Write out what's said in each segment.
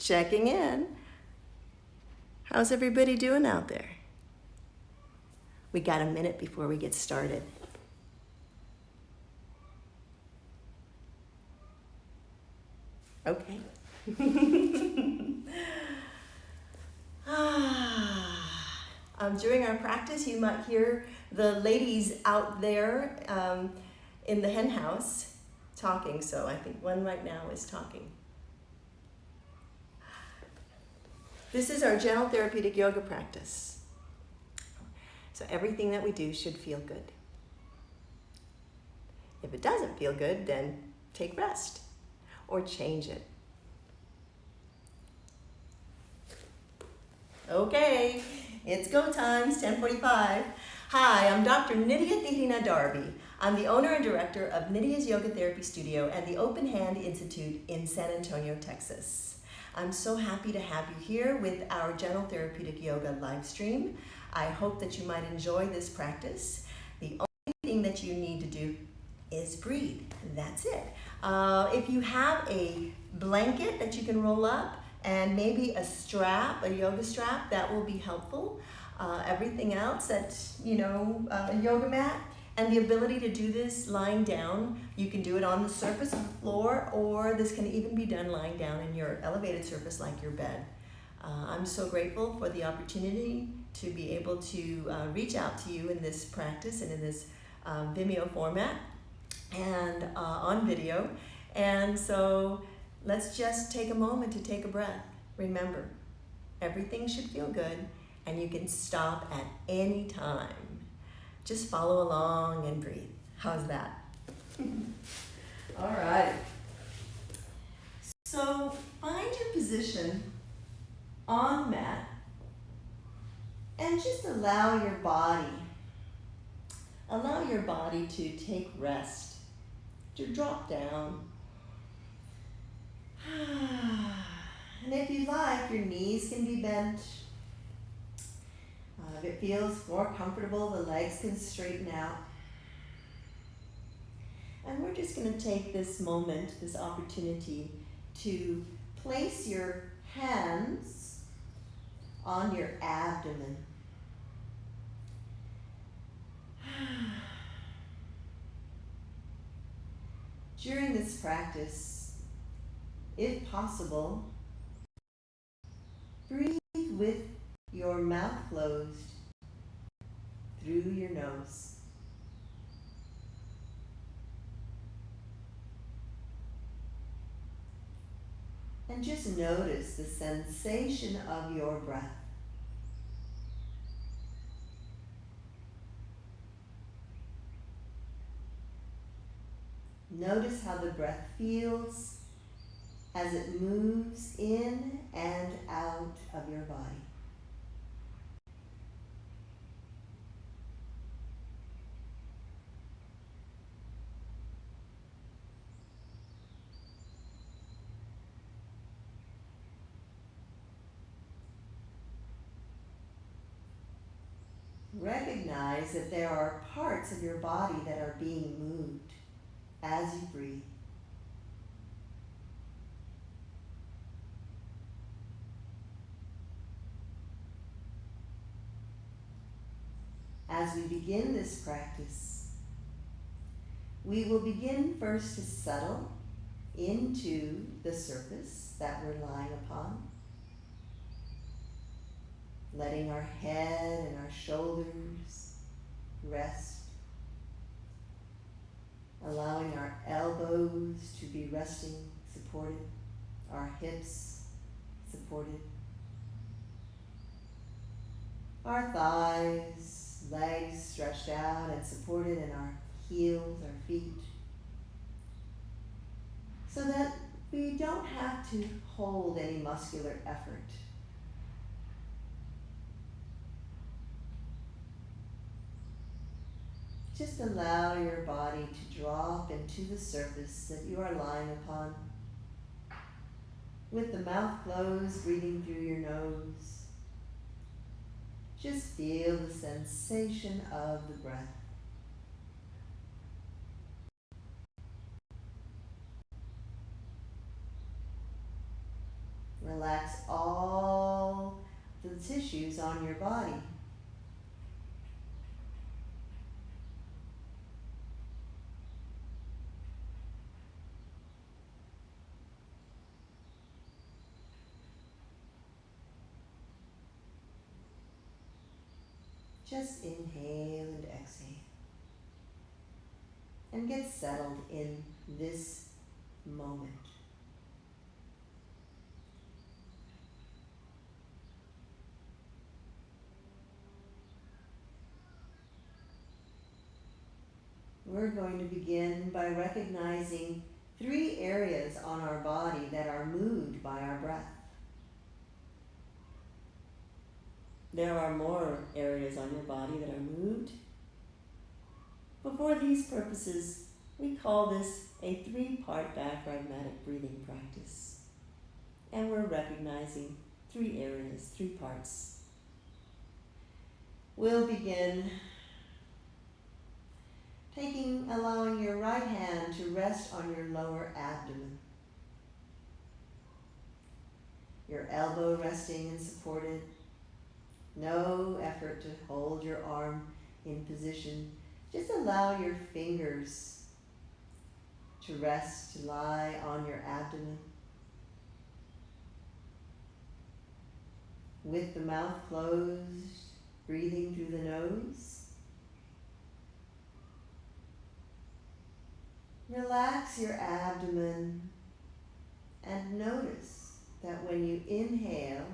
Checking in. How's everybody doing out there? We got a minute before we get started. Okay. During our practice, you might hear the ladies out there in the hen house talking, so I think one right now is talking. This is our gentle therapeutic yoga practice. So everything that we do should feel good. If it doesn't feel good, then take rest or change it. Okay, it's go time, it's 10:45. Hi, I'm Dr. Nydia Darby. I'm the owner and director of Nydia's Yoga Therapy Studio and the Open Hand Institute in San Antonio, Texas. I'm so happy to have you here with our Gentle Therapeutic Yoga live stream. I hope that you might enjoy this practice. The only thing that you need to do is breathe. That's it. If you have a blanket that you can roll up and maybe a strap, a yoga strap, that will be helpful. Everything else that's, a yoga mat, and the ability to do this lying down. You can do it on the surface of the floor, or this can even be done lying down in your elevated surface like your bed. I'm so grateful for the opportunity to be able to reach out to you in this practice and in this Vimeo format and on video. And so let's just take a moment to take a breath. Remember, everything should feel good, and you can stop at any time. Just follow along and breathe. How's that? All right. So find your position on the mat and just allow your body to take rest, to drop down. And if you like, your knees can be bent. If it feels more comfortable, the legs can straighten out. And we're just going to take this moment, this opportunity, to place your hands on your abdomen. During this practice, if possible, breathe with your mouth closed through your nose. And just notice the sensation of your breath. Notice how the breath feels as it moves in and out of your body. Recognize that there are parts of your body that are being moved as you breathe. As we begin this practice, we will begin first to settle into the surface that we're lying upon, letting our head and our shoulders rest, allowing our elbows to be resting, supported, our hips supported, our thighs, legs stretched out and supported, and our heels, our feet, so that we don't have to hold any muscular effort. Just allow your body to drop into the surface that you are lying upon. With the mouth closed, breathing through your nose. Just feel the sensation of the breath. Relax all the tissues on your body. Just inhale and exhale. And get settled in this moment. We're going to begin by recognizing 3 areas on our body that are moved by our breath. There are more areas on your body that are moved. But for these purposes, we call this a 3-part diaphragmatic breathing practice. And we're recognizing 3 areas, 3 parts. We'll begin allowing your right hand to rest on your lower abdomen. Your elbow resting and supported. No effort to hold your arm in position. Just allow your fingers to rest, to lie on your abdomen. With the mouth closed, breathing through the nose. Relax your abdomen and notice that when you inhale,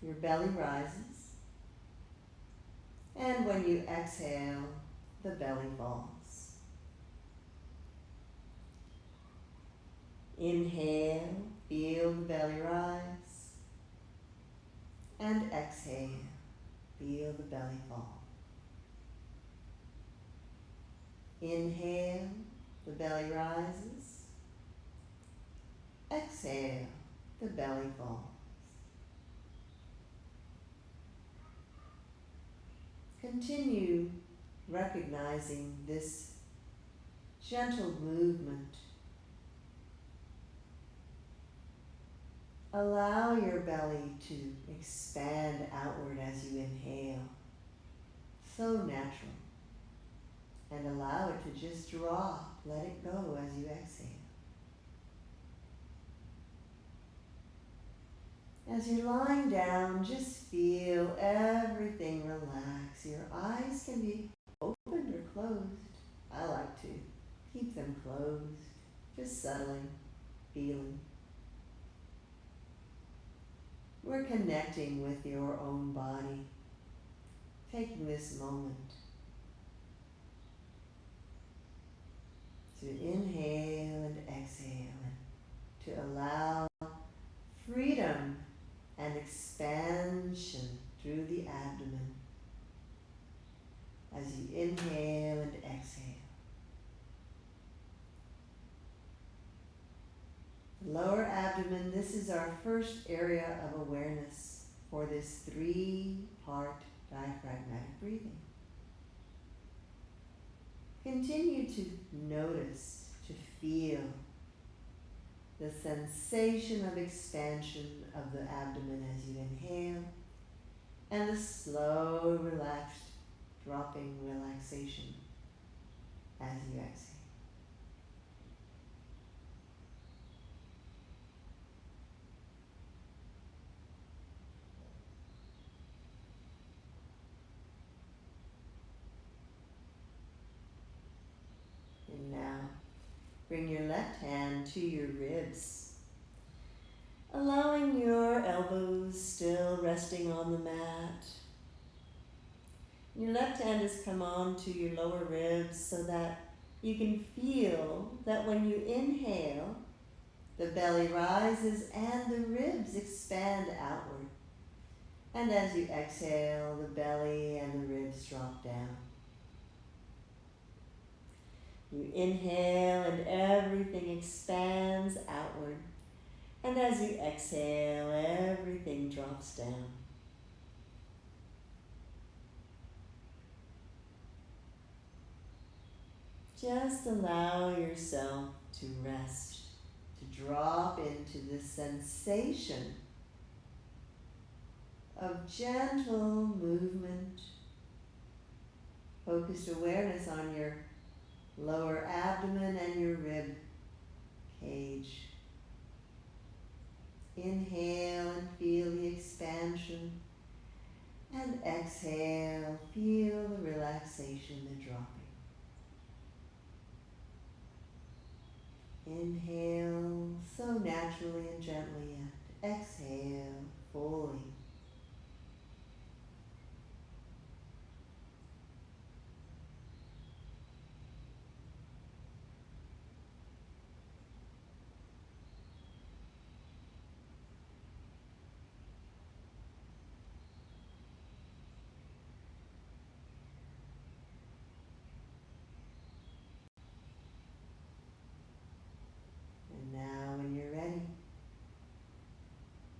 your belly rises, and when you exhale, the belly falls. Inhale, feel the belly rise, and exhale, feel the belly fall. Inhale, the belly rises. Exhale, the belly falls. Continue recognizing this gentle movement. Allow your belly to expand outward as you inhale. So natural. And allow it to just drop. Let it go as you exhale. As you're lying down, just feel everything relax. Your eyes can be opened or closed. I like to keep them closed. Just settling, feeling. We're connecting with your own body. Taking this moment to inhale and exhale, and to allow freedom and expansion through the abdomen as you inhale and exhale. Lower abdomen, this is our first area of awareness for this 3-part diaphragmatic breathing. Continue to notice, to feel the sensation of expansion of the abdomen as you inhale, and the slow, relaxed, dropping relaxation as you exhale. And now, bring your left hand to your ribs, allowing your elbows still resting on the mat. Your left hand has come on to your lower ribs so that you can feel that when you inhale, the belly rises and the ribs expand outward. And as you exhale, the belly and the ribs drop down. You inhale and everything expands outward. And as you exhale, everything drops down. Just allow yourself to rest, to drop into the sensation of gentle movement, focused awareness on your lower abdomen and your rib cage. Inhale and feel the expansion, and exhale, feel the relaxation, the dropping. Inhale so naturally and gently, and exhale fully. And now when you're ready,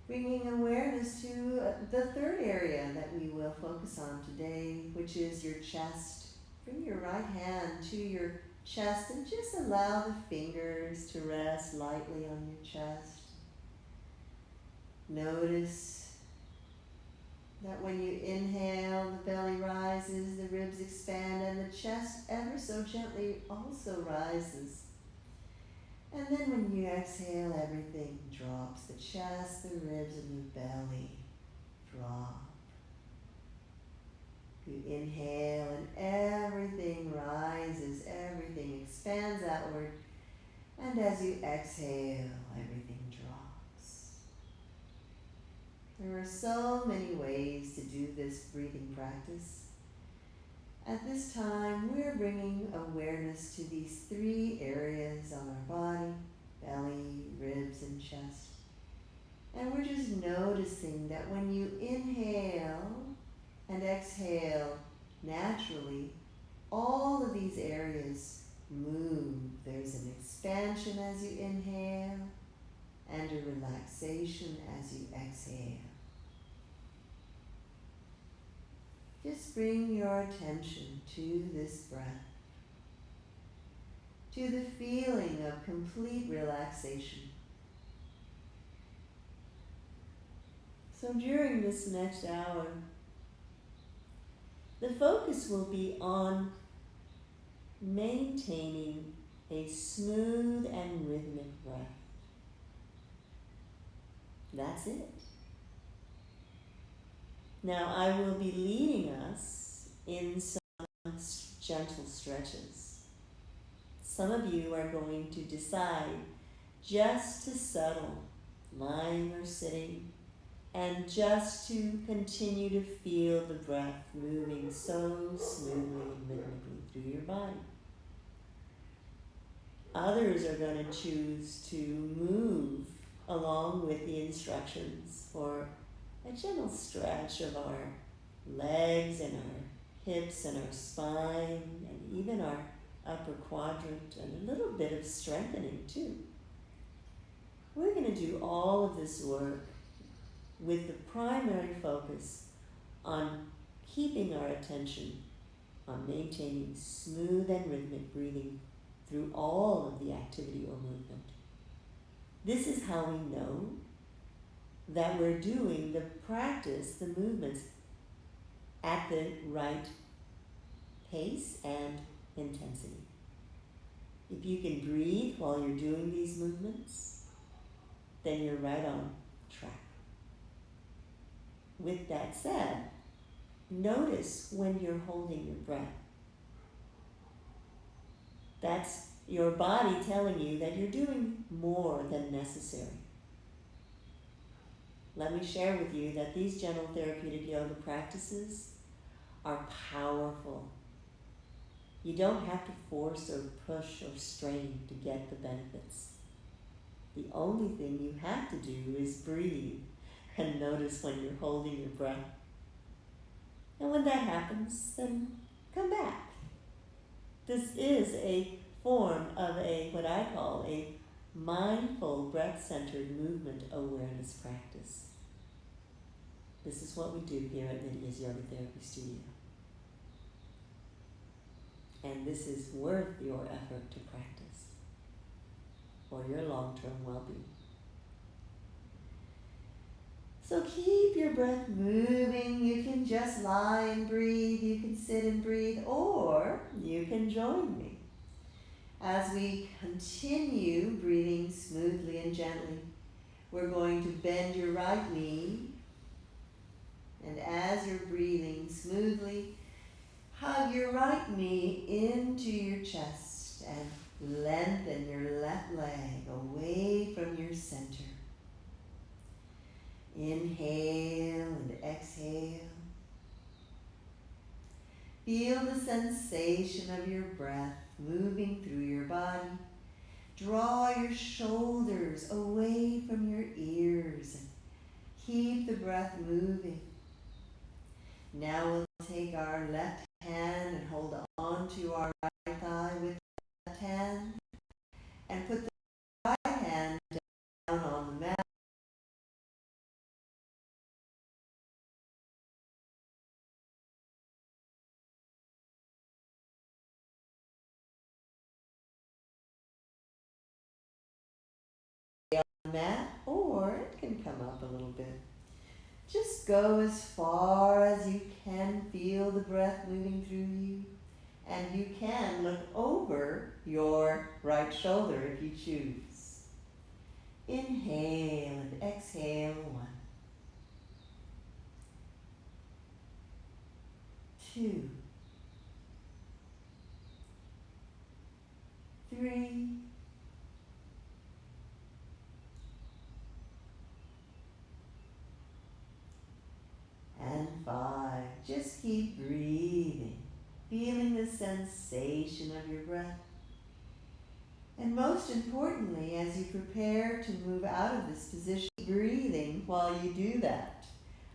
bringing awareness to the third area that we will focus on today, which is your chest. Bring your right hand to your chest and just allow the fingers to rest lightly on your chest. Notice that when you inhale, the belly rises, the ribs expand, and the chest ever so gently also rises. And then when you exhale, everything drops. The chest, the ribs, and the belly drop. You inhale and everything rises, everything expands outward. And as you exhale, everything drops. There are so many ways to do this breathing practice. At this time, we're bringing awareness to these three areas on our body: belly, ribs, and chest. And we're just noticing that when you inhale and exhale naturally, all of these areas move. There's an expansion as you inhale and a relaxation as you exhale. Just bring your attention to this breath, to the feeling of complete relaxation. So during this next hour, the focus will be on maintaining a smooth and rhythmic breath. That's it. Now I will be leading us in some gentle stretches. Some of you are going to decide just to settle, lying or sitting, and just to continue to feel the breath moving so smoothly and rhythmically through your body. Others are going to choose to move along with the instructions for a gentle stretch of our legs and our hips and our spine and even our upper quadrant, and a little bit of strengthening too. We're going to do all of this work with the primary focus on keeping our attention on maintaining smooth and rhythmic breathing through all of the activity or movement. This is how we know that we're doing the practice, the movements, at the right pace and intensity. If you can breathe while you're doing these movements, then you're right on track. With that said, notice when you're holding your breath. That's your body telling you that you're doing more than necessary. Let me share with you that these gentle therapeutic yoga practices are powerful. You don't have to force or push or strain to get the benefits. The only thing you have to do is breathe and notice when you're holding your breath. And when that happens, then come back. This is a form of what I call a mindful, breath-centered movement awareness practice. This is what we do here at Nydia's Yoga Therapy Studio. And this is worth your effort to practice. for your long-term well-being. So keep your breath moving. You can just lie and breathe. You can sit and breathe, or you can join me as we continue breathing smoothly and gently. We're going to bend your right knee, and as you're breathing smoothly, hug your right knee into your chest and lengthen your left leg away from your center. Inhale and exhale. Feel the sensation of your breath moving through your body. Draw your shoulders away from your ears and keep the breath moving. Now we'll take our left hand and hold on to our right thigh with the left hand and put the right hand down on the mat. Or it can come up a little bit. Just go as far as you can. Feel the breath moving through you. And you can look over your right shoulder if you choose. Inhale and exhale. 1, 2, 3, and 5. Just keep breathing, feeling the sensation of your breath. And most importantly, as you prepare to move out of this position, breathing while you do that.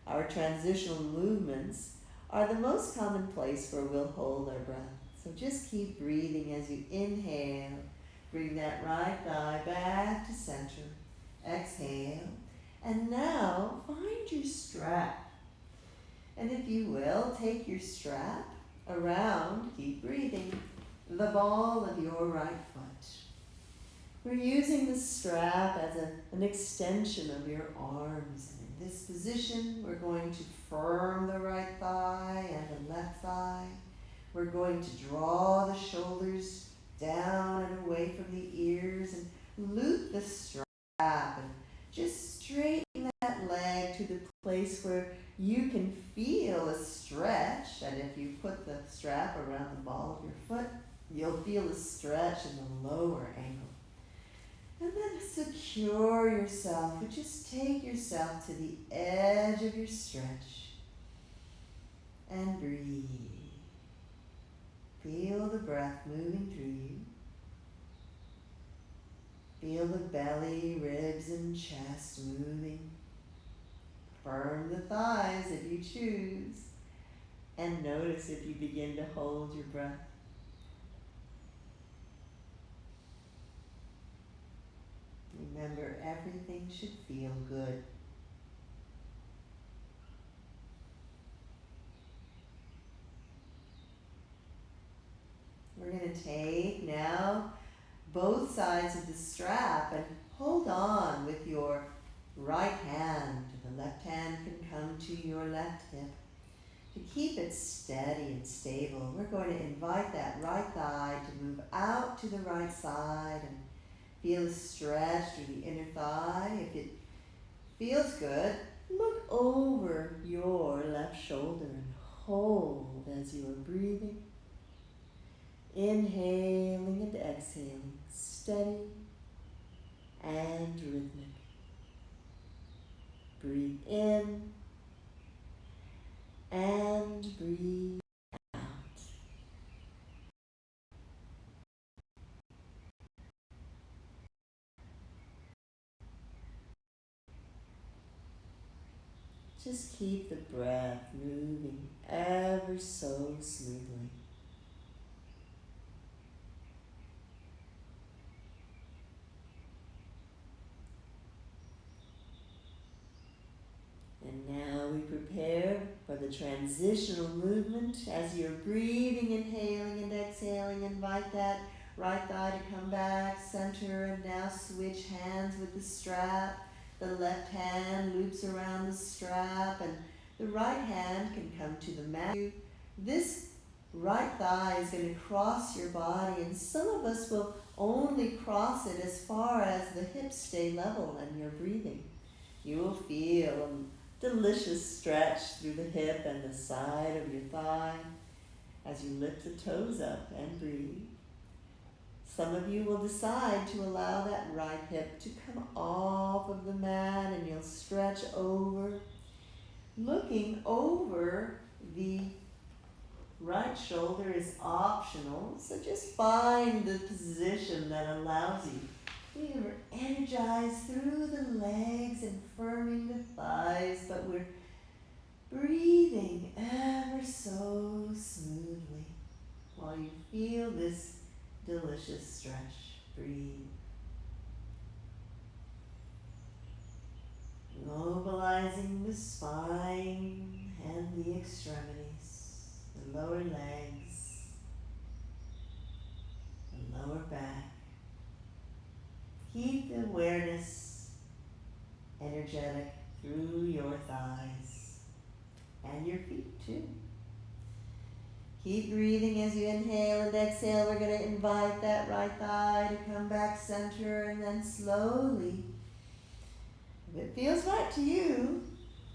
Our transitional movements are the most common place where we'll hold our breath. So just keep breathing as you inhale. Bring that right thigh back to center. Exhale. And now find your strap. And if you will, take your strap around, keep breathing, the ball of your right foot. We're using the strap as an extension of your arms. And in this position, we're going to firm the right thigh and the left thigh. We're going to draw the shoulders down and away from the ears and loop the strap and just straighten that leg to the place where you can feel a stretch. And if you put the strap around the ball of your foot, you'll feel a stretch in the lower ankle. And then secure yourself, but just take yourself to the edge of your stretch and breathe. Feel the breath moving through you. Feel the belly, ribs, and chest moving. Firm the thighs if you choose. And notice if you begin to hold your breath. Remember, everything should feel good. We're going to take now both sides of the strap and hold on with your right hand. The left hand can come to your left hip. To keep it steady and stable, we're going to invite that right thigh to move out to the right side and feel a stretch through the inner thigh. If it feels good, look over your left shoulder and hold as you are breathing. Inhaling and exhaling, steady and rhythmic. Breathe in and breathe out. Just keep the breath moving ever so smoothly. And now we prepare for the transitional movement. As you're breathing, inhaling and exhaling, invite that right thigh to come back, center, and now switch hands with the strap. The left hand loops around the strap, and the right hand can come to the mat. This right thigh is going to cross your body, and some of us will only cross it as far as the hips stay level and you're breathing. You will feel a delicious stretch through the hip and the side of your thigh as you lift the toes up and breathe. Some of you will decide to allow that right hip to come off of the mat, and you'll stretch over, looking over. The right shoulder is optional, so just find the position that allows you. We are energized through the legs and firming the thighs, but we're breathing ever so smoothly while you feel this delicious stretch. Breathe. Mobilizing the spine and the extremities, the lower legs, the lower back. Keep the awareness energetic through your thighs and your feet too. Keep breathing as you inhale and exhale. We're going to invite that right thigh to come back center, and then slowly, if it feels right to you,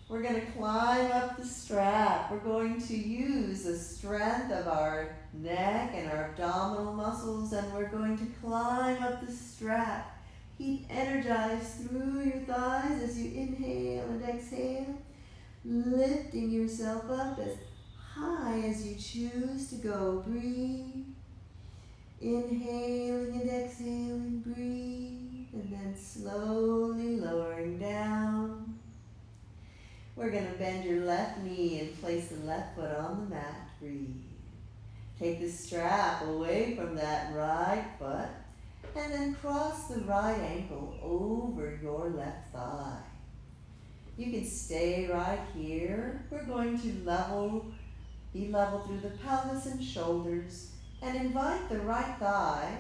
we're going to climb up the strap. We're going to use the strength of our neck and our abdominal muscles, and we're going to climb up the strap. Keep energized through your thighs as you inhale and exhale, lifting yourself up as high as you choose to go. Breathe. Inhaling and exhaling, breathe, and then slowly lowering down. We're going to bend your left knee and place the left foot on the mat. Breathe. Take the strap away from that right foot, and then cross the right ankle over your left thigh. You can stay right here. We're going to be level through the pelvis and shoulders, and invite the right thigh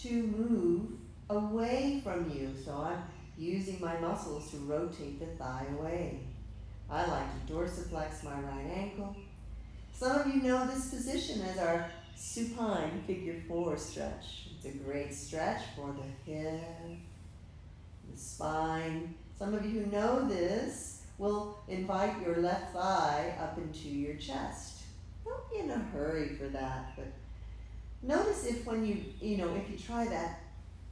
to move away from you. So I'm using my muscles to rotate the thigh away. I like to dorsiflex my right ankle. Some of you know this position as our supine figure 4 stretch. It's a great stretch for the hip, the spine. Some of you who know this will invite your left thigh up into your chest. Don't be in a hurry for that, but notice if when if you try that,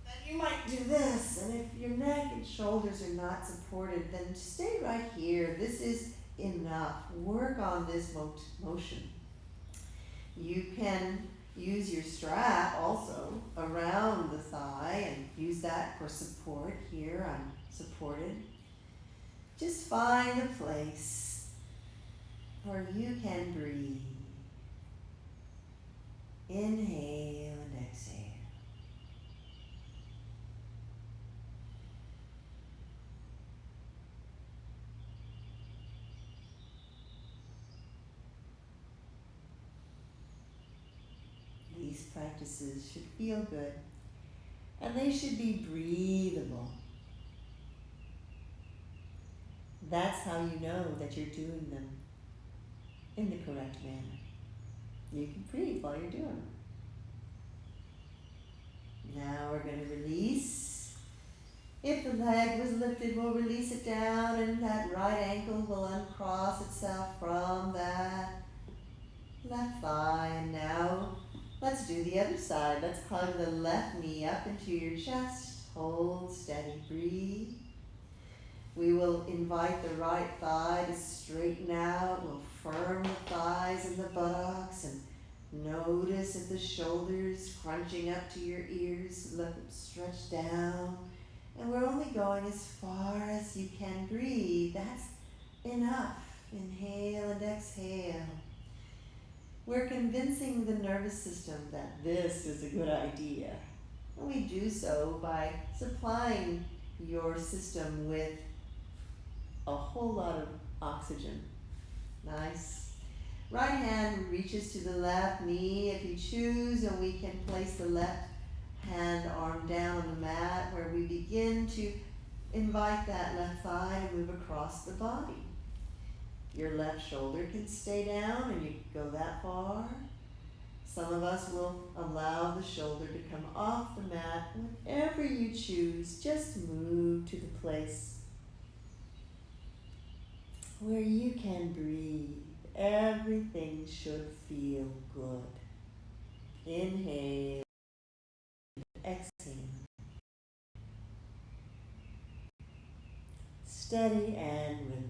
then you might do this, and if your neck and shoulders are not supported, then stay right here. This is enough. Work on this motion. You can use your strap also around the thigh and use that for support. Here I'm supported. Just find a place where you can breathe. Inhale and exhale. These practices should feel good, and they should be breathable. That's how you know that you're doing them in the correct manner. You can breathe while you're doing them. Now we're going to release. If the leg was lifted, we'll release it down, and that right ankle will uncross itself from that left thigh. And now let's do the other side. Let's hug the left knee up into your chest. Hold steady. Breathe. We will invite the right thigh to straighten out. We'll firm the thighs and the buttocks, and notice if the shoulders crunching up to your ears. Let them stretch down. And we're only going as far as you can breathe. That's enough. Inhale and exhale. We're convincing the nervous system that this is a good idea. And we do so by supplying your system with a whole lot of oxygen. Nice. Right hand reaches to the left knee if you choose, and we can place the left hand, arm down on the mat, where we begin to invite that left thigh to move across the body. Your left shoulder can stay down and you can go that far. Some of us will allow the shoulder to come off the mat. Whenever you choose, just move to the place where you can breathe. Everything should feel good. Inhale, exhale. Steady and rhythmic.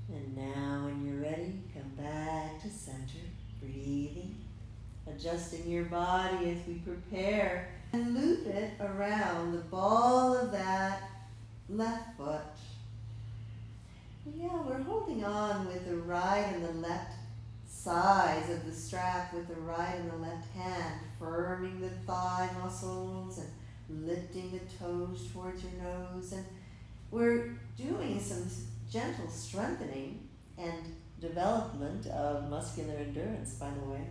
And now when you're ready, come back to center, breathing, adjusting your body as we prepare, and loop it around the ball of that left foot. Yeah, we're holding on with the right and the left sides of the strap with the right and the left hand, firming the thigh muscles and lifting the toes towards your nose. And we're doing some gentle strengthening and development of muscular endurance, by the way.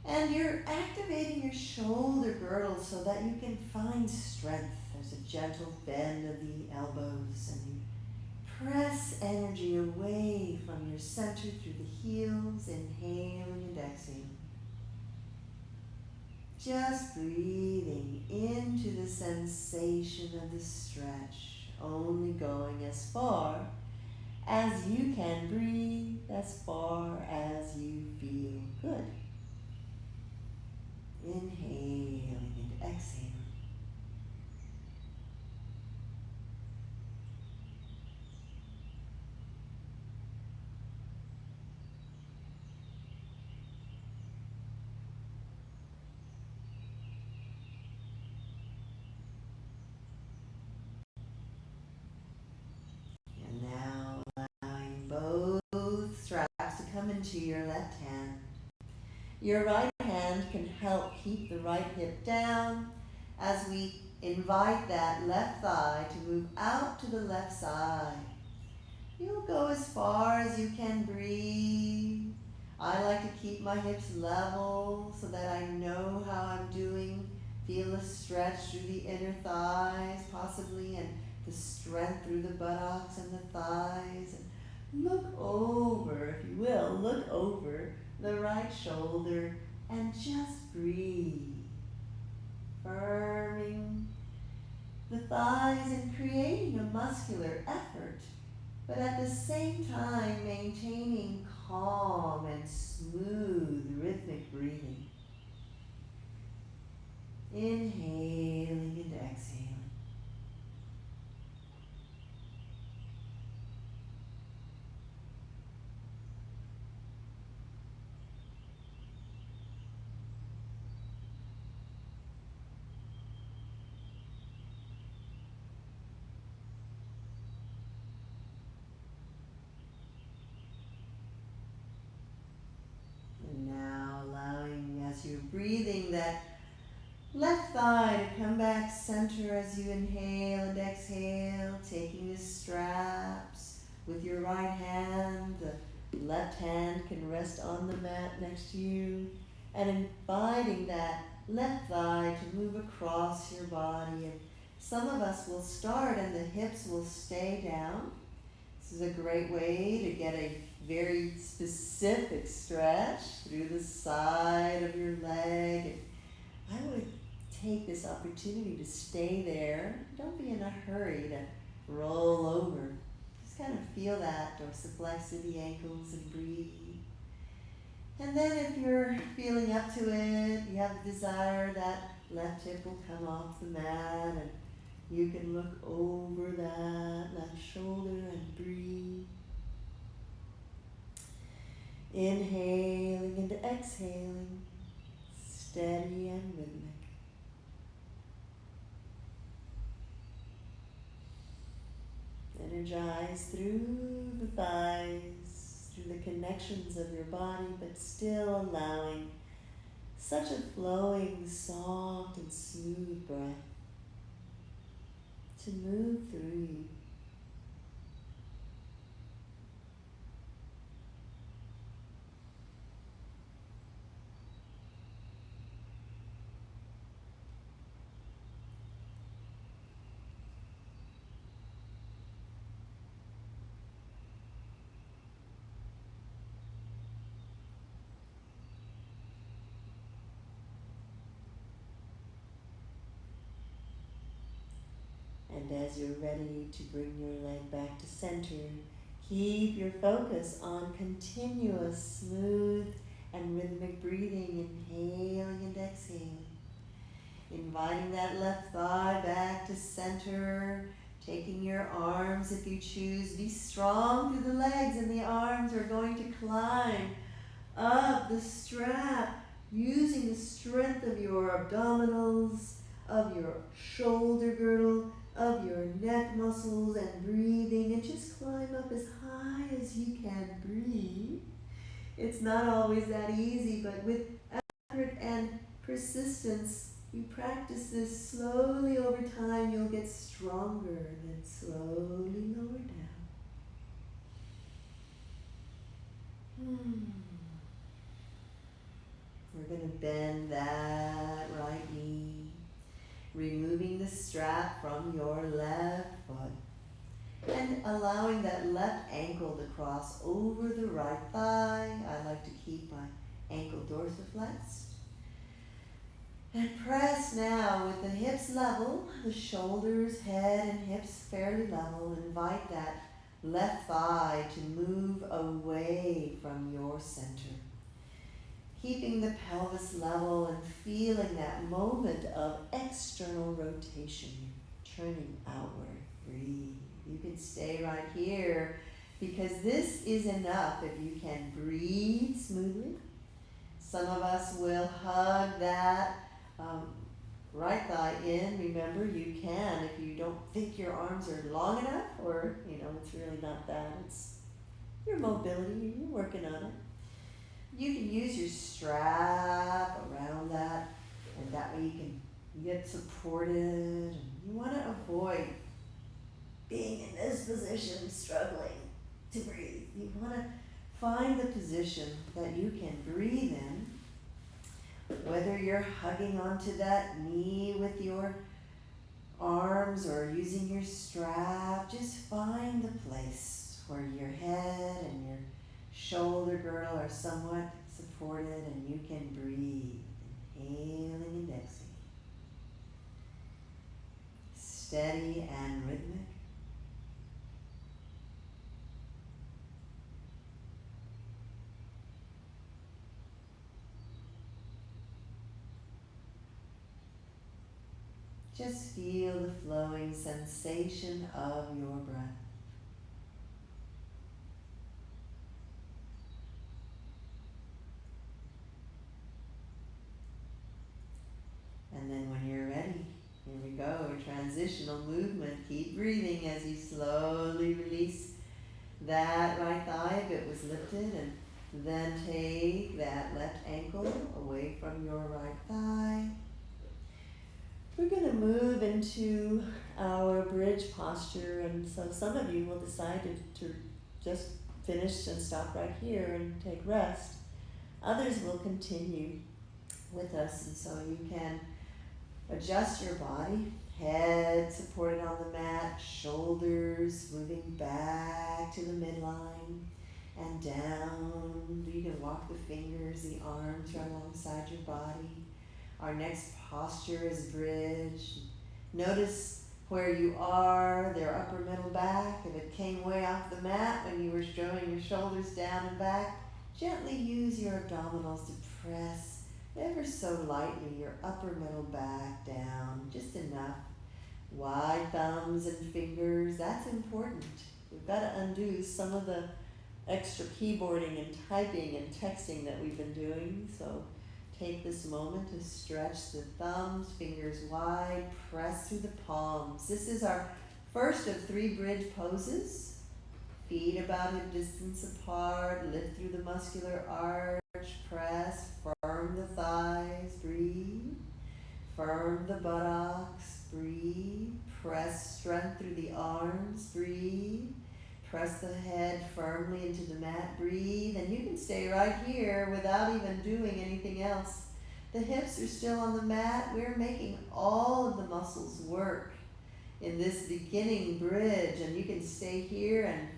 And you're activating your shoulder girdle so that you can find strength. There's a gentle bend of the elbows, and you press energy away from your center through the heels, inhaling and exhaling. Just breathing into the sensation of the stretch, only going as far as you can breathe, as far as you feel good. Inhaling and exhaling. And now allowing both straps to come into your left hand. Your right hand can help keep the right hip down as we invite that left thigh to move out to the left side. You'll go as far as you can breathe. I like to keep my hips level so that I know how I'm doing. Feel the stretch through the inner thighs possibly, and the strength through the buttocks and the thighs. And look over, if you will, look over the right shoulder and just breathe. Firming the thighs and creating a muscular effort, but at the same time maintaining calm and smooth rhythmic breathing. Inhaling and exhaling. And now allowing, as you're breathing, that left thigh to come back center as you inhale and exhale, taking the straps with your right hand. The left hand can rest on the mat next to you, and inviting that left thigh to move across your body. And some of us will start and the hips will stay down. This is a great way to get a very specific stretch through the side of your leg. I would take this opportunity to stay there. Don't be in a hurry to roll over. Just kind of feel that dorsiflex of the ankles and breathe. And then if you're feeling up to it, you have a desire, that left hip will come off the mat and you can look over that left shoulder and breathe. Inhaling and exhaling, steady and rhythmic. And energize through the thighs, through the connections of your body, but still allowing such a flowing, soft and smooth breath to move through you. And as you're ready to bring your leg back to center, keep your focus on continuous, smooth, and rhythmic breathing, inhaling and exhaling. Inviting that left thigh back to center, taking your arms if you choose. Be strong through the legs, and the arms are going to climb up the strap, using the strength of your abdominals, of your shoulder girdle, of your neck muscles, and breathing, and just climb up as high as you can breathe. It's not always that easy, but with effort and persistence, you practice this slowly over time, you'll get stronger, and then slowly lower down. We're going to bend that right knee, removing the strap from your left foot and allowing that left ankle to cross over the right thigh. I like to keep my ankle dorsiflexed. And press now with the hips level, the shoulders, head, and hips fairly level. Invite that left thigh to move away from your center. Keeping the pelvis level and feeling that moment of external rotation, turning outward. Breathe. You can stay right here because this is enough if you can breathe smoothly. Some of us will hug that right thigh in. Remember, you can if you don't think your arms are long enough, or it's really not that. It's your mobility. You're working on it. You can use your strap around that, and that way you can get supported. And you want to avoid being in this position, struggling to breathe. You want to find the position that you can breathe in. Whether you're hugging onto that knee with your arms or using your strap, just find the place where your head and your shoulder girdle are somewhat supported and you can breathe. Inhaling and exhaling. Steady and rhythmic. Just feel the flowing sensation of your breath. And then when you're ready, here we go, transitional movement. Keep breathing as you slowly release that right thigh if it was lifted, and then take that left ankle away from your right thigh. We're going to move into our bridge posture, and so some of you will decide to just finish and stop right here and take rest. Others will continue with us, and so you can adjust your body, head supported on the mat, shoulders moving back to the midline and down. You can walk the fingers, the arms right alongside your body. Our next posture is bridge. Notice where you are, their upper middle back. If it came way off the mat when you were throwing your shoulders down and back, gently use your abdominals to press ever so lightly your upper middle back down, just enough. Wide thumbs and fingers, that's important. We've got to undo some of the extra keyboarding and typing and texting that we've been doing, so take this moment to stretch the thumbs, fingers wide, press through the palms. This is our First of 3 bridge poses. Feet about hip distance apart, lift through the muscular arch, press, firm the thighs, breathe. Firm the buttocks, breathe. Press strength through the arms, breathe. Press the head firmly into the mat, breathe. And you can stay right here without even doing anything else. The hips are still on the mat. We're making all of the muscles work in this beginning bridge. And you can stay here and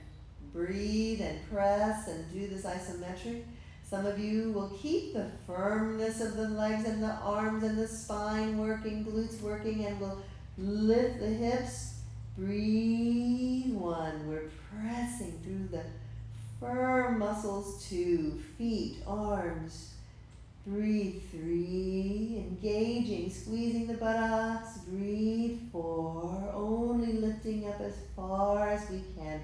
breathe and press and do this isometric. Some of you will keep the firmness of the legs and the arms and the spine working, glutes working, and will lift the hips. Breathe. 1. We're pressing through the firm muscles. 2. Feet, arms. Breathe. 3. Engaging, squeezing the buttocks. Breathe. 4. Only lifting up as far as we can.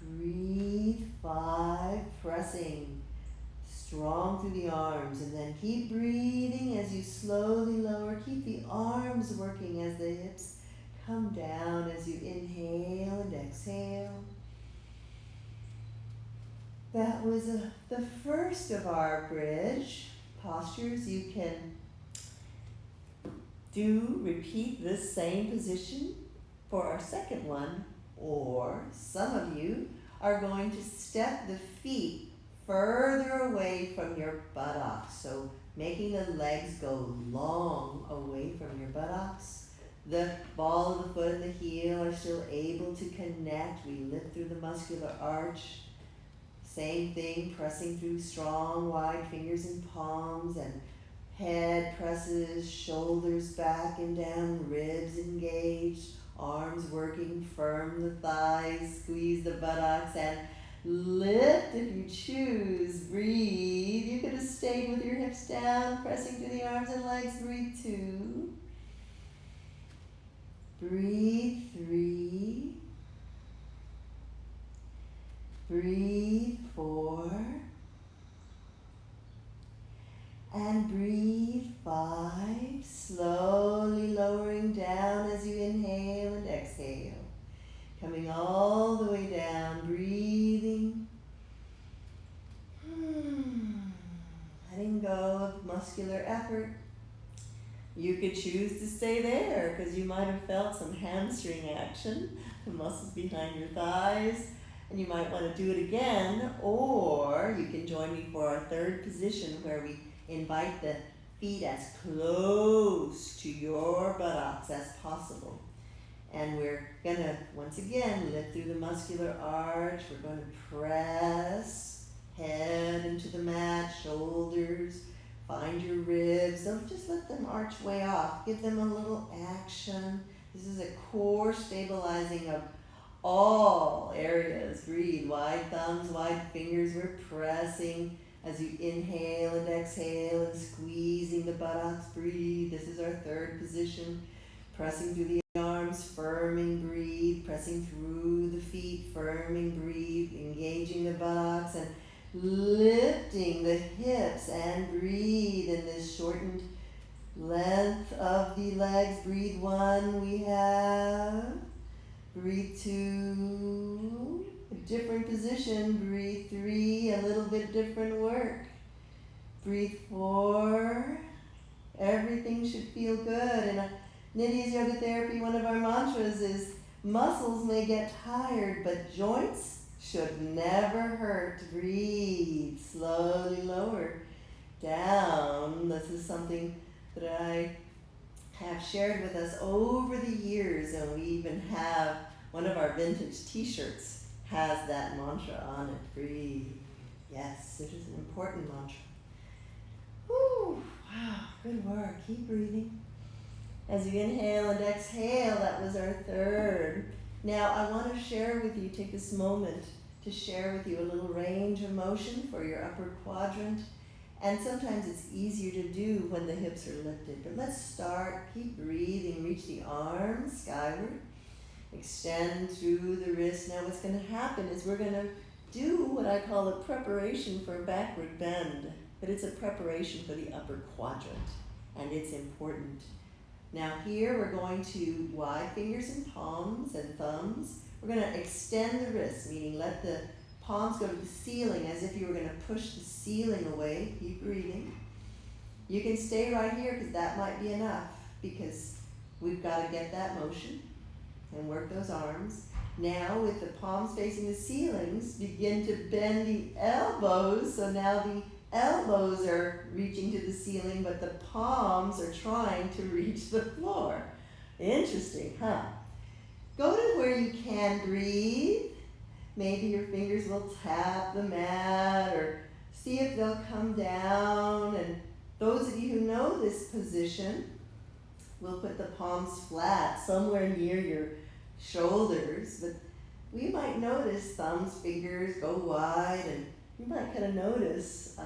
Breathe. 5. Pressing strong through the arms, and then keep breathing as you slowly lower. Keep the arms working as the hips come down as you inhale and exhale. That was the first of our bridge postures. You can repeat this same position for our second one, or some of you are going to step the feet further away from your buttocks. So making the legs go long away from your buttocks. The ball of the foot and the heel are still able to connect. We lift through the muscular arch. Same thing, pressing through strong, wide fingers and palms, and head presses, shoulders back and down, ribs engaged, arms working, firm the thighs, squeeze the buttocks, and lift if you choose. Breathe. You could have stayed with your hips down, pressing through the arms and legs. Breathe. 2. Breathe. 3. Breathe. 4. And breathe. 5. Slowly lowering down as you inhale and exhale. Coming all the way down, breathing. Letting go of muscular effort. You could choose to stay there because you might have felt some hamstring action, the muscles behind your thighs, and you might want to do it again, or you can join me for our third position where we invite the feet as close to your buttocks as possible. And we're going to, once again, lift through the muscular arch. We're going to press head into the mat, shoulders, find your ribs. Don't just let them arch way off. Give them a little action. This is a core stabilizing of all areas. Breathe. Wide thumbs, wide fingers. We're pressing as you inhale and exhale and squeezing the buttocks. Breathe. This is our third position. Pressing through the arms, firming, breathe, pressing through the feet, firming, breathe, engaging the buttocks and lifting the hips and breathe in this shortened length of the legs. Breathe. 1, we have. Breathe. 2, a different position. Breathe. 3, a little bit different work. Breathe. 4, everything should feel good. And Nydia's Yoga Therapy, one of our mantras is, muscles may get tired, but joints should never hurt. Breathe. Slowly lower down. This is something that I have shared with us over the years, and we even have one of our vintage t-shirts has that mantra on it. Breathe. Yes, it is an important mantra. Whew, wow, good work. Keep breathing. As you inhale and exhale, that was our third. Now I want to share with you, take this moment to share with you a little range of motion for your upper quadrant. And sometimes it's easier to do when the hips are lifted. But let's start. Keep breathing. Reach the arms skyward. Extend through the wrist. Now what's going to happen is we're going to do what I call a preparation for a backward bend. But it's a preparation for the upper quadrant. And it's important. Now here we're going to wide fingers and palms and thumbs. We're going to extend the wrists, meaning let the palms go to the ceiling as if you were going to push the ceiling away. Keep breathing. You can stay right here because that might be enough, because we've got to get that motion and work those arms. Now with the palms facing the ceilings, begin to bend the elbows. So now the elbows are reaching to the ceiling, but the palms are trying to reach the floor. Interesting, huh? Go to where you can breathe. Maybe your fingers will tap the mat, or see if they'll come down. And those of you who know this position will put the palms flat somewhere near your shoulders. But we might notice thumbs, fingers go wide, and you might kind of notice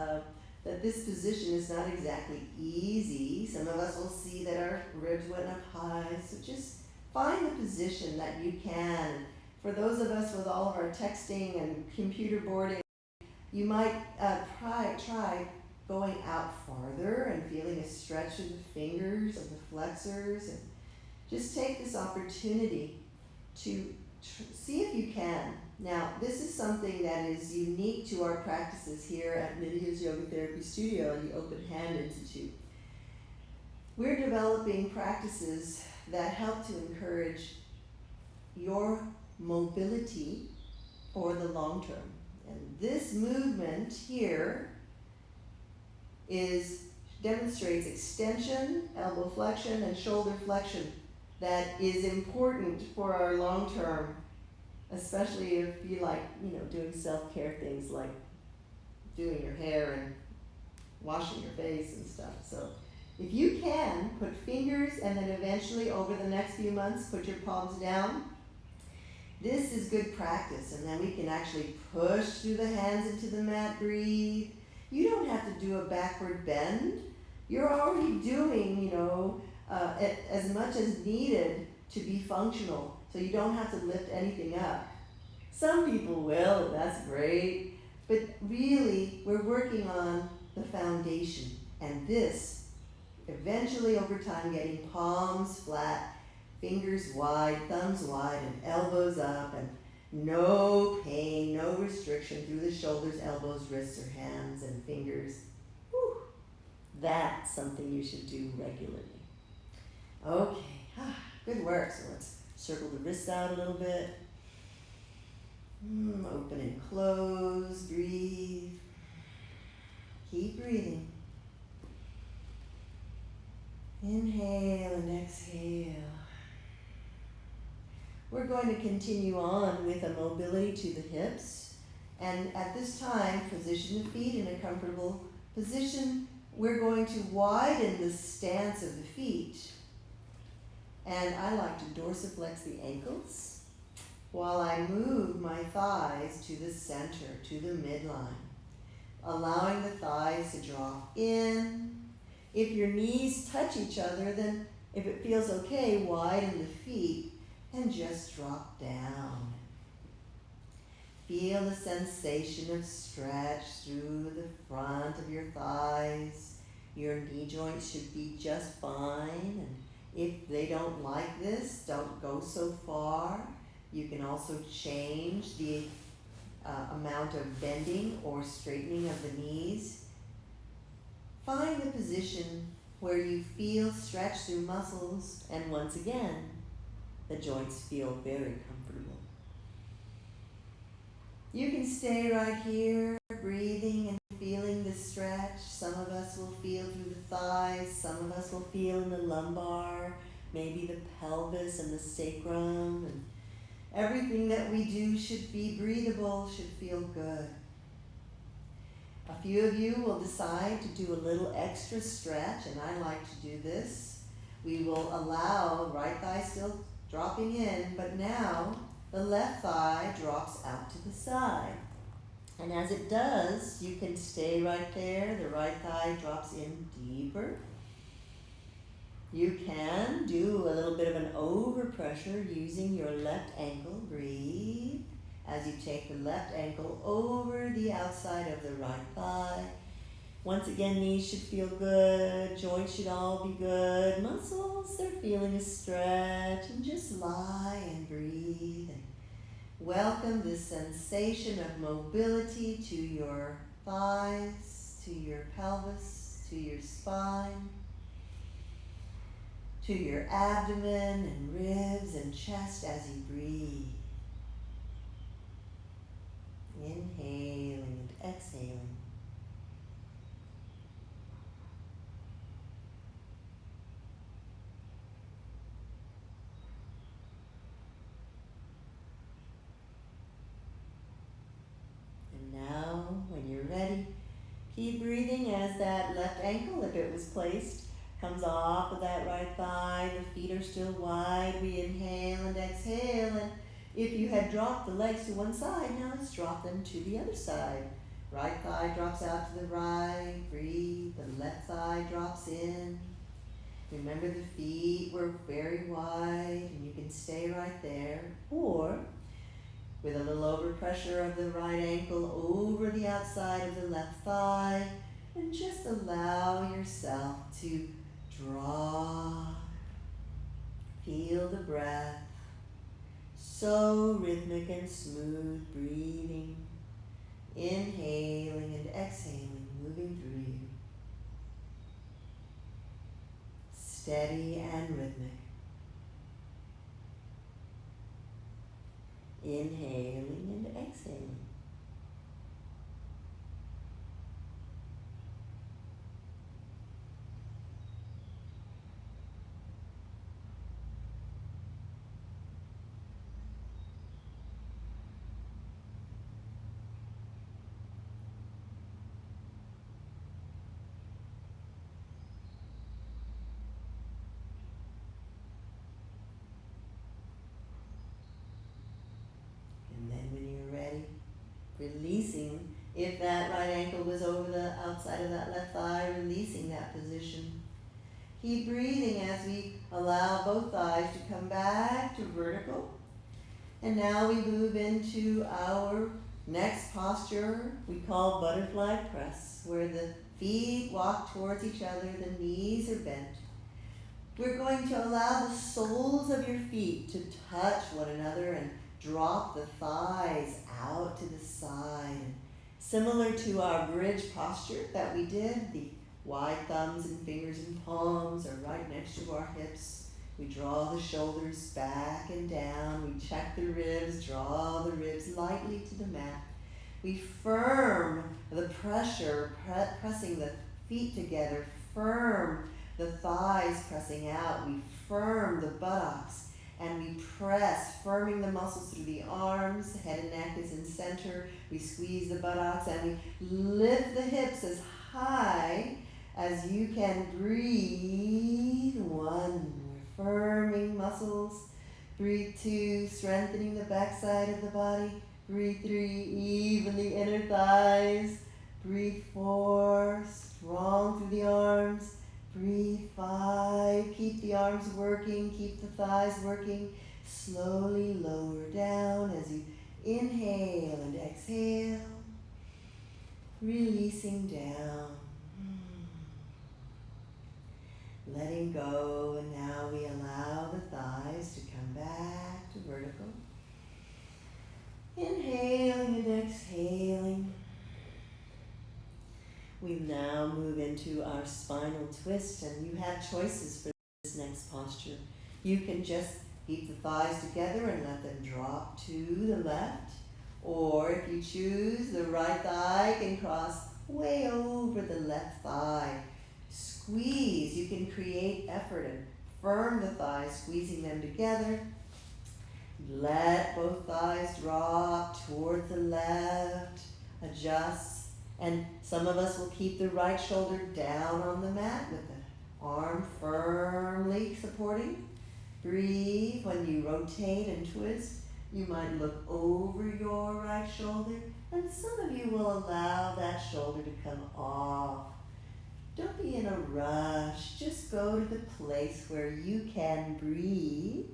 that this position is not exactly easy. Some of us will see that our ribs went up high. So just find the position that you can. For those of us with all of our texting and computer boarding, you might try going out farther and feeling a stretch of the fingers of the flexors. And just take this opportunity to see if you can. Now, this is something that is unique to our practices here at Nydia's Yoga Therapy Studio and the Open Hand Institute. We're developing practices that help to encourage your mobility for the long term. And this movement here demonstrates extension, elbow flexion, and shoulder flexion that is important for our long term, especially if you like, doing self-care things like doing your hair and washing your face and stuff. So if you can, put fingers, and then eventually over the next few months, put your palms down. This is good practice, and then we can actually push through the hands into the mat, breathe. You don't have to do a backward bend. You're already doing, as much as needed to be functional, so you don't have to lift anything up. Some people will, and that's great, but really we're working on the foundation, and this, eventually over time, getting palms flat, fingers wide, thumbs wide, and elbows up, and no pain, no restriction through the shoulders, elbows, wrists, or hands and fingers. Whew. That's something you should do regularly. Okay, good work. So let's circle the wrists out a little bit. Open and close, breathe. Keep breathing. Inhale and exhale. We're going to continue on with a mobility to the hips. And at this time, position the feet in a comfortable position. We're going to widen the stance of the feet. And I like to dorsiflex the ankles while I move my thighs to the center, to the midline, allowing the thighs to draw in. If your knees touch each other, then if it feels okay, widen the feet and just drop down. Feel the sensation of stretch through the front of your thighs. Your knee joints should be just fine. And if they don't like this, don't go so far. You can also change the amount of bending or straightening of the knees. Find the position where you feel stretch through muscles, and once again, the joints feel very comfortable. You can stay right here, breathing and feeling the stretch. Some of us will feel through the thighs, some of us will feel in the lumbar, maybe the pelvis and the sacrum. And everything that we do should be breathable, should feel good. A few of you will decide to do a little extra stretch, and I like to do this. We will allow right thigh still dropping in, but now the left thigh drops out to the side. And as it does, you can stay right there. The right thigh drops in deeper. You can do a little bit of an overpressure using your left ankle. Breathe as you take the left ankle over the outside of the right thigh. Once again, knees should feel good, joints should all be good, muscles, they're feeling a stretch, and just lie and breathe. And welcome this sensation of mobility to your thighs, to your pelvis, to your spine, to your abdomen and ribs and chest as you breathe. Inhaling and exhaling. And now, when you're ready, keep breathing as that left ankle, if it was placed, comes off of that right thigh. The feet are still wide. We inhale and exhale. And if you had dropped the legs to one side, now let's drop them to the other side. Right thigh drops out to the right. Breathe. The left thigh drops in. Remember the feet were very wide and you can stay right there. Or with a little overpressure of the right ankle over the outside of the left thigh, and just allow yourself to drop. Feel the breath. So rhythmic and smooth breathing. Inhaling and exhaling, moving through you. Steady and rhythmic. Inhaling and exhaling. And then when you're ready, releasing, if that right ankle was over the outside of that left thigh, releasing that position. Keep breathing as we allow both thighs to come back to vertical. And now we move into our next posture we call butterfly press, where the feet walk towards each other, the knees are bent. We're going to allow the soles of your feet to touch one another and drop the thighs out to the side. Similar to our bridge posture that we did, the wide thumbs and fingers and palms are right next to our hips. We draw the shoulders back and down. We check the ribs, draw the ribs lightly to the mat. We firm the pressure, pressing the feet together, firm the thighs pressing out. We firm the buttocks and we press, firming the muscles through the arms. The head and neck is in center. We squeeze the buttocks and we lift the hips as high as you can breathe. 1, we're firming muscles. Breathe 2, strengthening the backside of the body. Breathe 3, even the inner thighs. Breathe 4, strong through the arms. Breathe 5, keep the arms working, keep the thighs working. Slowly lower down as you inhale and exhale. Releasing down. Letting go, and now we allow the thighs to come back to vertical. Inhaling and exhaling. We now move into our spinal twist, and you have choices for this next posture. You can just keep the thighs together and let them drop to the left, or if you choose, the right thigh can cross way over the left thigh. Squeeze, you can create effort and firm the thighs, squeezing them together. Let both thighs drop towards the left, adjust, and some of us will keep the right shoulder down on the mat with the arm firmly supporting. Breathe. When you rotate and twist, you might look over your right shoulder, and some of you will allow that shoulder to come off. Don't be in a rush. Just go to the place where you can breathe,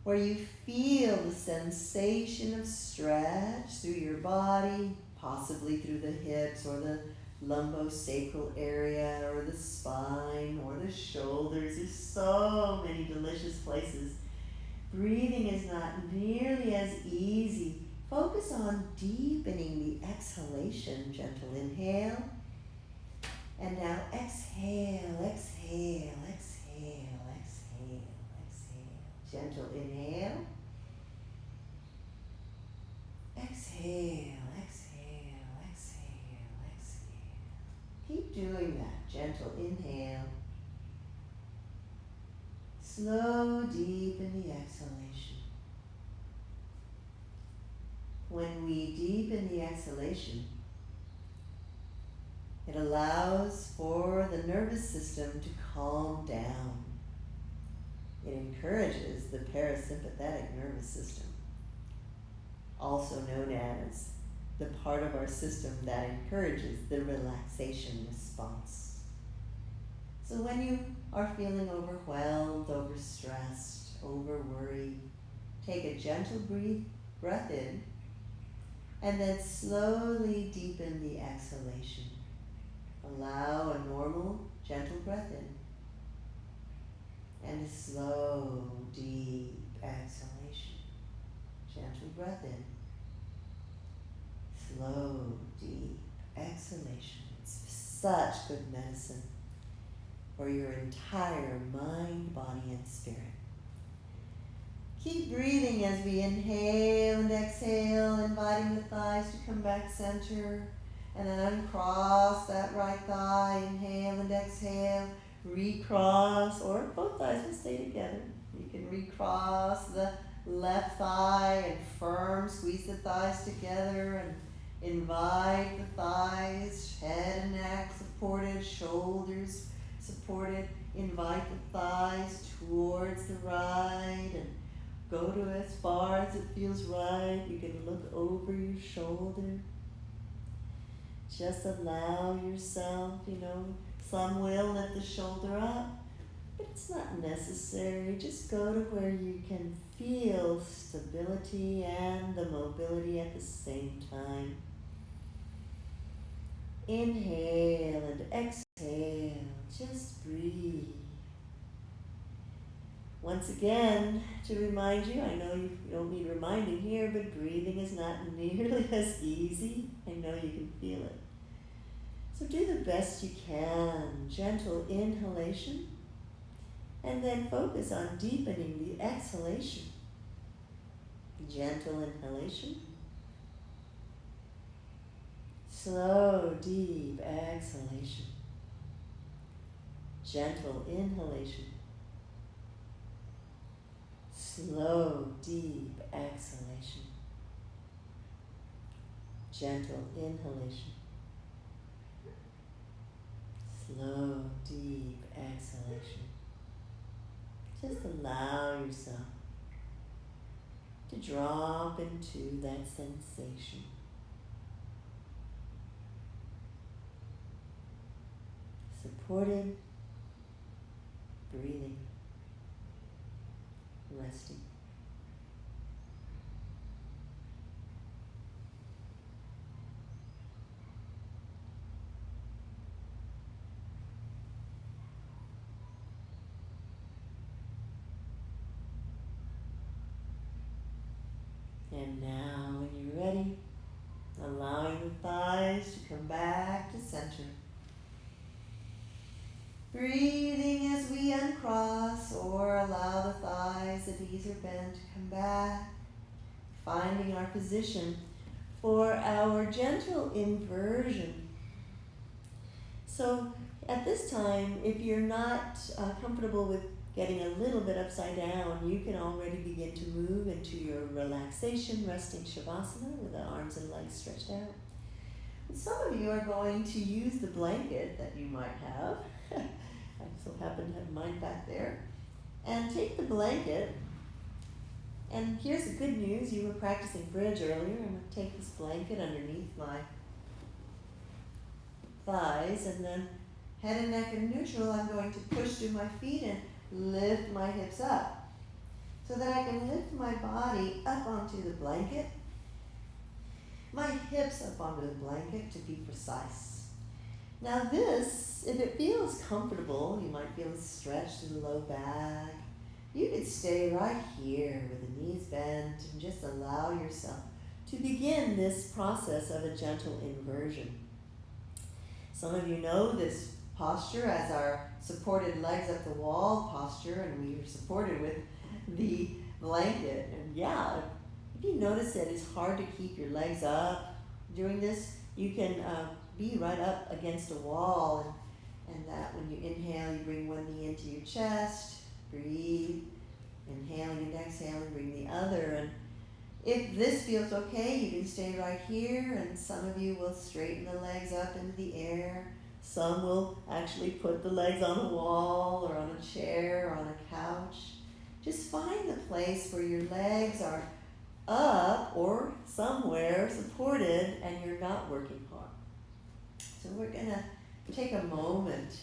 where you feel the sensation of stretch through your body, possibly through the hips or the lumbosacral area or the spine or the shoulders. There's so many delicious places. Breathing is not nearly as easy. Focus on deepening the exhalation. Gentle inhale. And now exhale, exhale, exhale, exhale, exhale. Gentle inhale. Exhale, exhale, exhale, exhale. Keep doing that. Gentle inhale. Slow, deepen the exhalation. When we deepen the exhalation, it allows for the nervous system to calm down. It encourages the parasympathetic nervous system, also known as the part of our system that encourages the relaxation response. So when you are feeling overwhelmed, overstressed, overworried, take a gentle breath in, and then slowly deepen the exhalation. Allow a normal, gentle breath in, and a slow, deep exhalation. Gentle breath in, slow, deep exhalation. It's such good medicine for your entire mind, body, and spirit. Keep breathing as we inhale and exhale, inviting the thighs to come back center. And then uncross that right thigh, inhale and exhale, recross, or both thighs will stay together. You can recross the left thigh and firm, squeeze the thighs together and invite the thighs, head and neck supported, shoulders supported. Invite the thighs towards the right and go to as far as it feels right. You can look over your shoulder. Just allow yourself, some will lift the shoulder up, but it's not necessary. Just go to where you can feel stability and the mobility at the same time. Inhale and exhale, just breathe. Once again, to remind you, I know you don't need reminding here, but breathing is not nearly as easy. I know you can feel it. So do the best you can. Gentle inhalation, and then focus on deepening the exhalation. Gentle inhalation. Slow, deep exhalation. Gentle inhalation. Slow, deep exhalation. Gentle inhalation. Slow, deep exhalation. Just allow yourself to drop into that sensation. Supported, breathing, resting. And now, when you're ready, allowing the thighs to come back to center. Breathing as we uncross or allow the thighs, the knees are bent, to come back. Finding our position for our gentle inversion. So at this time, if you're not comfortable with getting a little bit upside down, you can already begin to move into your relaxation, resting Shavasana with the arms and legs stretched out. And some of you are going to use the blanket that you might have. I so happen to have mine back there. And take the blanket, and here's the good news, you were practicing bridge earlier. I'm going to take this blanket underneath my thighs, and then head and neck in neutral, I'm going to push through my feet and lift my hips up so that I can lift my body up onto the blanket, my hips up onto the blanket to be precise. Now this, if it feels comfortable, you might feel a stretch in the low back. You could stay right here with the knees bent and just allow yourself to begin this process of a gentle inversion. Some of you know this posture as our supported legs up the wall posture, and we are supported with the blanket. And yeah, if you notice that it's hard to keep your legs up during this, you can be right up against a wall, and that when you inhale, you bring one knee into your chest, breathe, inhaling and exhaling, bring the other. And if this feels okay, you can stay right here, and some of you will straighten the legs up into the air. Some will actually put the legs on a wall or on a chair or on a couch. Just find the place where your legs are up or somewhere supported and you're not working hard. So we're going to take a moment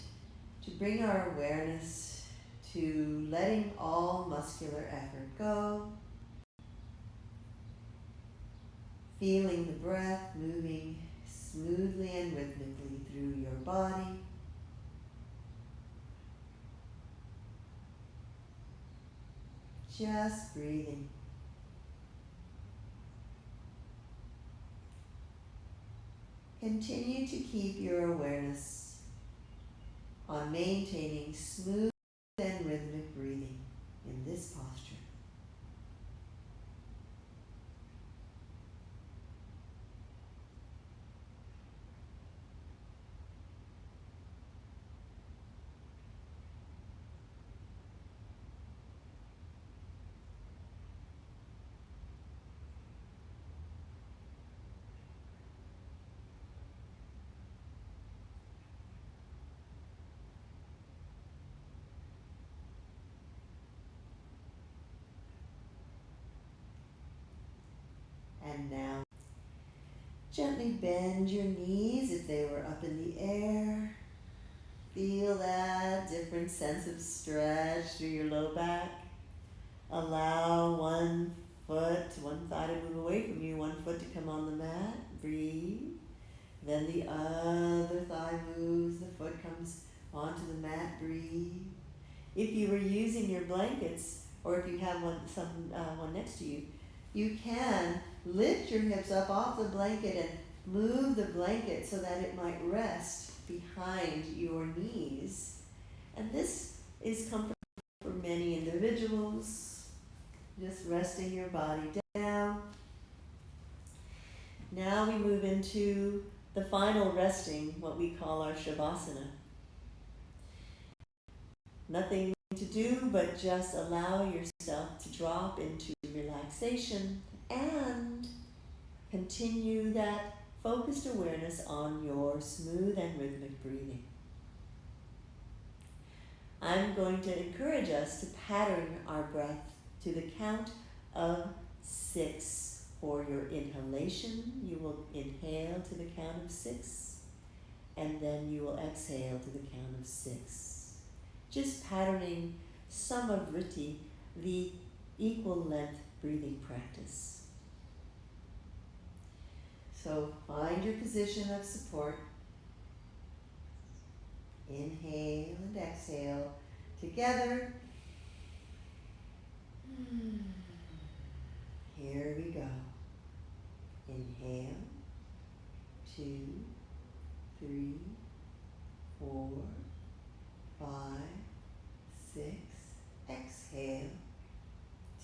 to bring our awareness to letting all muscular effort go. Feeling the breath moving smoothly and rhythmically through your body. Just breathing. Continue to keep your awareness on maintaining smooth and rhythmic breathing in this posture. And now, gently bend your knees if they were up in the air. Feel that different sense of stretch through your low back. Allow one thigh to move away from you, one foot to come on the mat. Breathe. Then the other thigh moves, the foot comes onto the mat. Breathe. If you were using your blankets, or if you have one next to you, you can lift your hips up off the blanket and move the blanket so that it might rest behind your knees. And this is comfortable for many individuals. Just resting your body down. Now we move into the final resting, what we call our Shavasana. Nothing to do but just allow yourself to drop into relaxation and continue that focused awareness on your smooth and rhythmic breathing. I'm going to encourage us to pattern our breath to the count of 6. For your inhalation, you will inhale to the count of 6, and then you will exhale to the count of 6. Just patterning samavriti, the equal length breathing practice. So find your position of support. Inhale and exhale together. Here we go. Inhale, 2, 3, 4, 5, 6. Exhale,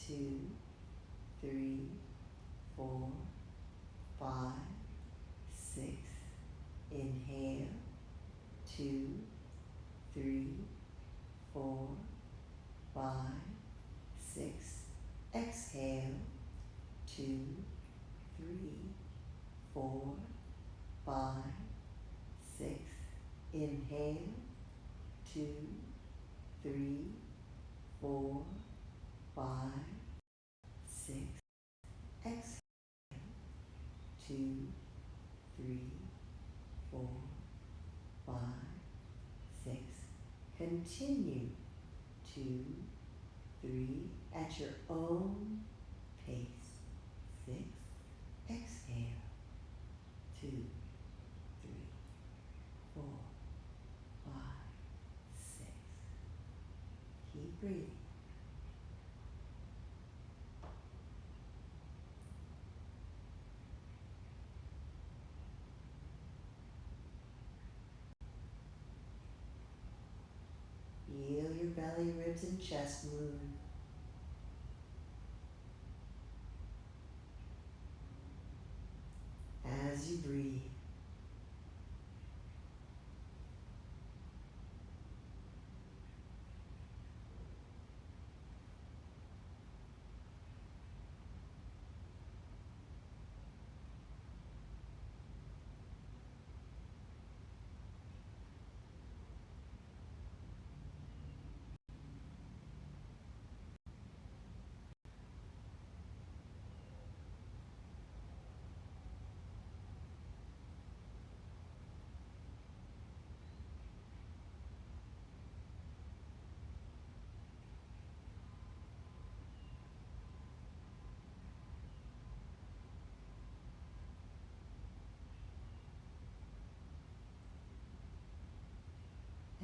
2, 3, 4, 5, 6. Inhale, 2, 3, 4, 5, 6. Exhale, 2, 3, 4, 5, 6. Inhale, 2, 3, 4, 5, 6. Exhale, 2, 3, 4, 5, 6. Continue 2, 3 at your own pace. 6. Exhale. 2, 3, 4. breathing. Feel your belly, ribs, and chest move. As you breathe.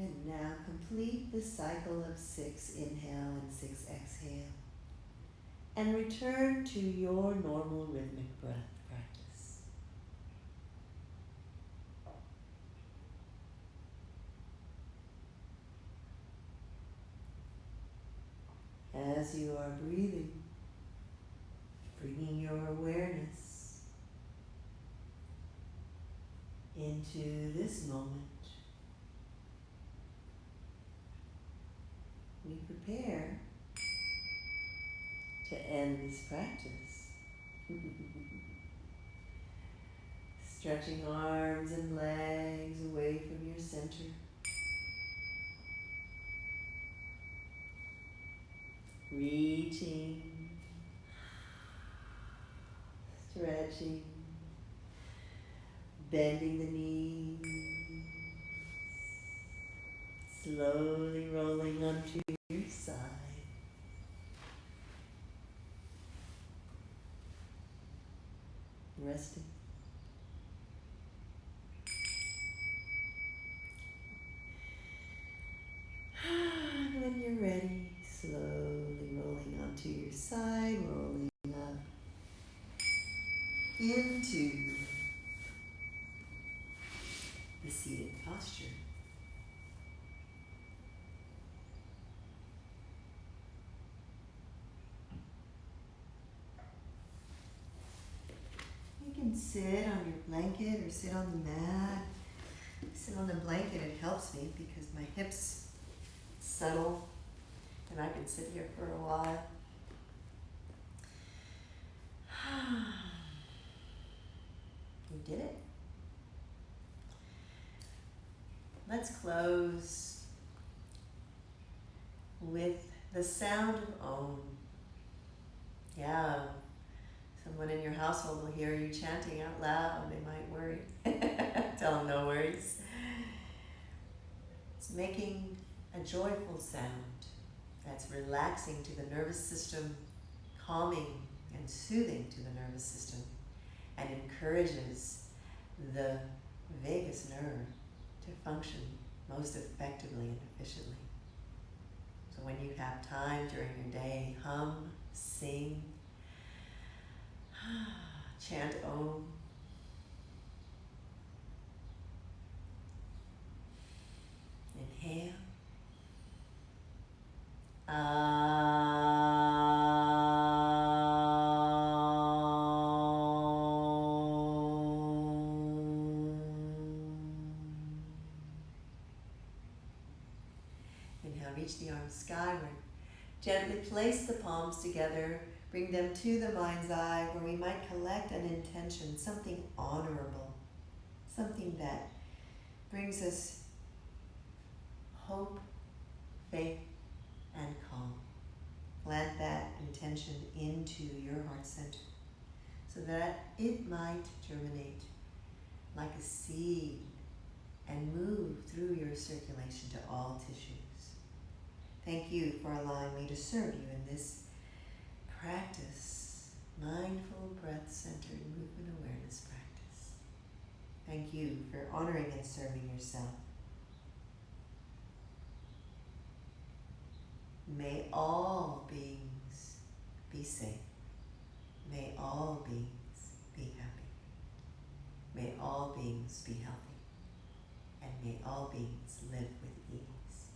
And now complete the cycle of 6 inhale and 6 exhale. And return to your normal rhythmic breath practice. As you are breathing, bringing your awareness into this moment, we prepare to end this practice. Stretching arms and legs away from your center. Reaching, stretching, bending the knees, slowly rolling onto your side. Resting. And when you're ready, slowly rolling onto your side, rolling up into the seated posture. You can sit on your blanket or sit on the mat. Sit on the blanket, it helps me because my hips settle and I can sit here for a while. You did it. Let's close with the sound of Om. Yeah, someone in your household will hear you chanting out loud and they might worry. Tell them no worries. It's making a joyful sound that's relaxing to the nervous system, calming and soothing to the nervous system, and encourages the vagus nerve to function most effectively and efficiently. So when you have time during your day, hum, sing, chant Om. Inhale. Inhale, reach the arms skyward. Gently place the palms together. Bring them to the mind's eye where we might collect an intention, something honorable, something that brings us hope, faith, and calm. Plant that intention into your heart center so that it might germinate like a seed and move through your circulation to all tissues. Thank you for allowing me to serve you in this practice, mindful breath-centered movement awareness practice. Thank you for honoring and serving yourself. May all beings be safe. May all beings be happy. May all beings be healthy. And may all beings live with ease.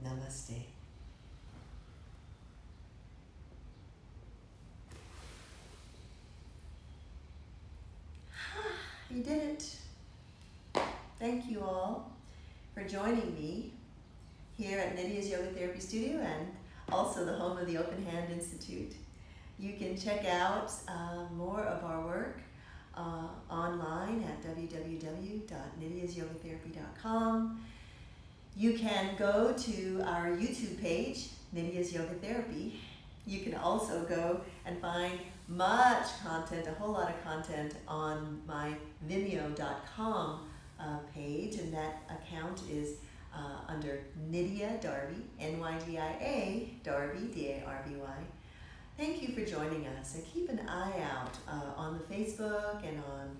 Namaste. You did it. Thank you all for joining me here at Nydia's Yoga Therapy Studio and also the home of the Open Hand Institute. You can check out more of our work online at www.nydiasyogatherapy.com. You can go to our YouTube page, Nydia's Yoga Therapy. You can also go and find much content, a whole lot of content on my Vimeo.com page, and that account is under Nydia Darby, Nydia Darby, D-A-R-B-Y. Thank you for joining us, and keep an eye out on the Facebook and on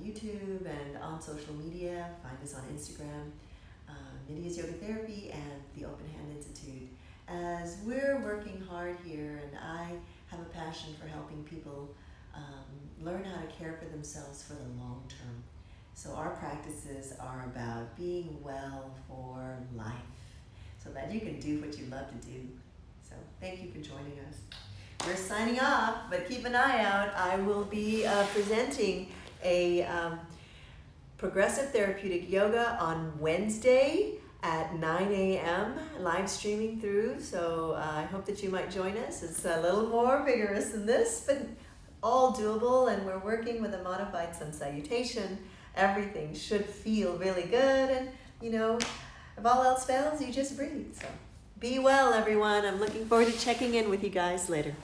YouTube and on social media. Find us on Instagram, Nydia's Yoga Therapy and the Open Hand Institute, as we're working hard here, and I have a passion for helping people learn how to care for themselves for the long term. So our practices are about being well for life, so that you can do what you love to do. So thank you for joining us. We're signing off, but keep an eye out. I will be presenting a progressive therapeutic yoga on Wednesday at 9 a.m. live streaming through, so I hope that you might join us. It's a little more vigorous than this, but all doable, and we're working with a modified sun salutation. Everything should feel really good, and if all else fails, you just breathe. So be well, everyone. I'm looking forward to checking in with you guys later.